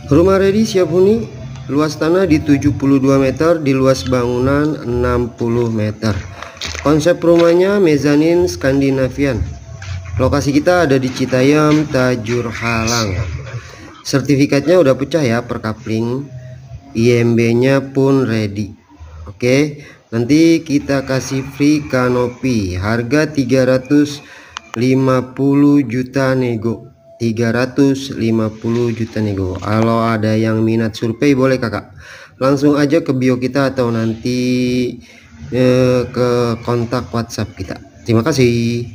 Rumah ready siap huni, luas tanah di 72 meter, di luas bangunan 60 meter. Konsep rumahnya mezanin Skandinavian. Lokasi kita ada di Citayam, Tajur Halang. Sertifikatnya udah pecah ya per kapling. IMB-nya pun ready. Oke, nanti kita kasih free kanopi. Harga 350 juta nego. 350 juta nego. Kalau ada yang minat survei boleh kakak, langsung aja ke bio kita atau nanti ke kontak WhatsApp kita. Terima kasih.